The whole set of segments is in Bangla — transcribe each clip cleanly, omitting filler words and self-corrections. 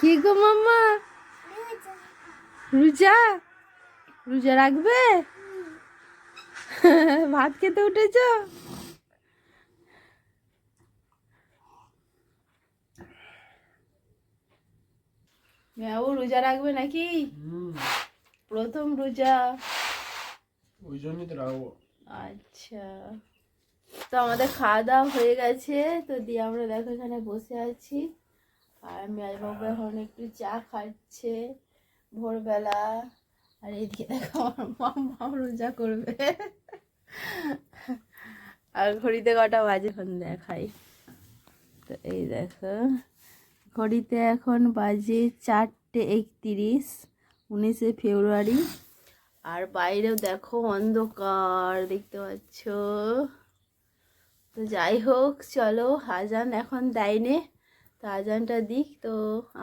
কি গো মাম্মা? রোজা? রোজা রাখবে? ভাত খেতে উঠেছ? মেয়াও রোজা রাখবে নাকি? প্রথম রোজা। ওই জন্যই তো রাখবো। আচ্ছা, তো আমাদের খাওয়া দাওয়া হয়ে গেছে। তো দিয়ে আমরা দেখো এখানে বসে আছি। আর মেয়াজবাবু এখন একটু চা খাচ্ছে ভোরবেলা। আর এইদিকে দেখো আমার মাম্মা রোজা করবে। আর ঘড়িতে কটা বাজে এখন দেখাই। তো এই দেখো ঘড়িতে এখন বাজে 4:31, 19শে ফেব্রুয়ারি। আর বাইরেও দেখো অন্ধকার, দেখতে পাচ্ছ। তো যাই হোক, চলো আজান এখন দেয়নি, তো আজানটা দিক, তো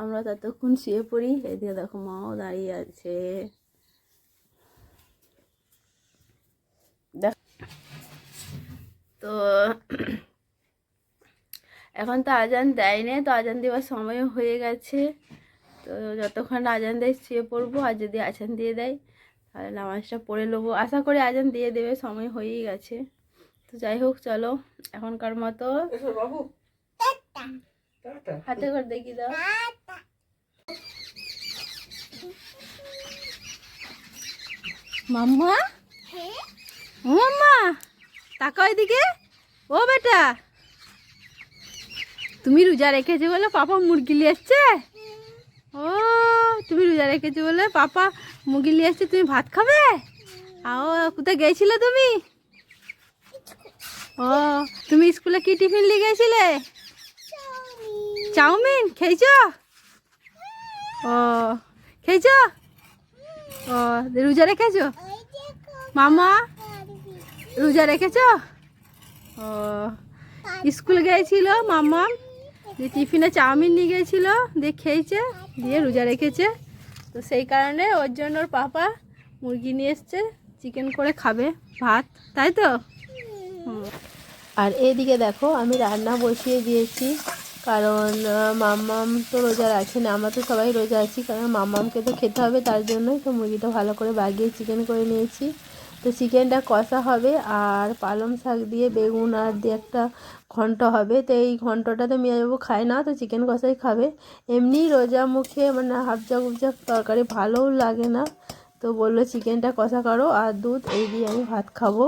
আমরা ততক্ষণ শুয়ে পড়ি। এদিকে দেখো মাও দাঁড়িয়ে আছে। দেখ, তো এখন তো আজান দেয়নি, তো আজান দেওয়ার সময় হয়ে গেছে। তো যতক্ষণ আজান দেয় শুয়ে পড়বো। আর যদি আজান দিয়ে দেয় তাহলে নামাজটা পড়ে নেবো। আশা করি আজান দিয়ে দেবে, সময় হয়েই গেছে। তো যাই হোক, চলো এখনকার মতো হাতে করে দেখি দাও। মাম্মা, ও মাম্মা তাকাও এদিকে। ও বেটা, তুমি রোজা রেখেছো বলে পাপা মুরগি নিয়ে এসছে? ও, তুমি রোজা রেখেছো বলে পাপা মুরগি নিয়ে এসছে, তুমি ভাত খাবে? আও, কোথায় গেছিলে তুমি? ও, তুমি স্কুলে কি টিফিন নিয়ে গেছিলে? চাউমিন খেয়েছ? ও, খেয়েছ? ও, রোজা রেখেছো? মামা রোজা রেখেছো? ও, স্কুল গিয়েছিল মাম্মা, দিয়ে টিফিনে চাউমিন নিয়ে গিয়েছিল, দিয়ে খেয়েছে, দিয়ে রোজা রেখেছে। তো সেই কারণে ওর জন্য ওর পাপা মুরগি নিয়ে এসছে, চিকেন করে খাবে ভাত, তাই তো? আর এদিকে দেখো আমি রান্না বসিয়ে দিয়েছি, কারণ মাম্মাম তো রোজা রাখে না, আমরা তো সবাই রোজা আছি, কারণ মাম্মামকে তো খেতে হবে, তার জন্যই তো মুরগিটা ভালো করে বাগিয়ে চিকেন করে নিয়েছি। তো চিকেনটা কষা হবে, আর পালং শাক দিয়ে বেগুন আর দিয়ে একটা ঘন্ট হবে। তো এই ঘন্টটা তো মেয়াবাবু খায় না, তো চিকেন কষাই খাবে। এমনি রোজা মুখে মানে হাফজাক উপজাক তরকারি ভালোও লাগে না, তো বললো চিকেনটা কষা করো আর দুধ, এই দিয়ে আমি ভাত খাবো।